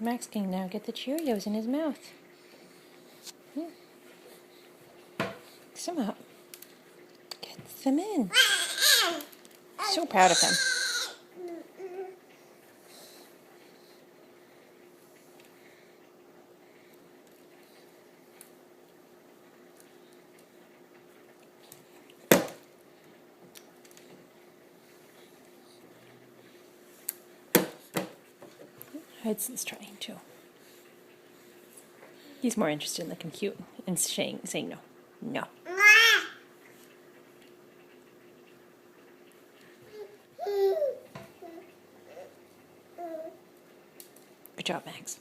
Max can now get the Cheerios in his mouth. Mix them up. Get them in. So proud of him. Hudson's trying to. He's more interested in looking cute and saying no. No. Good job, Max.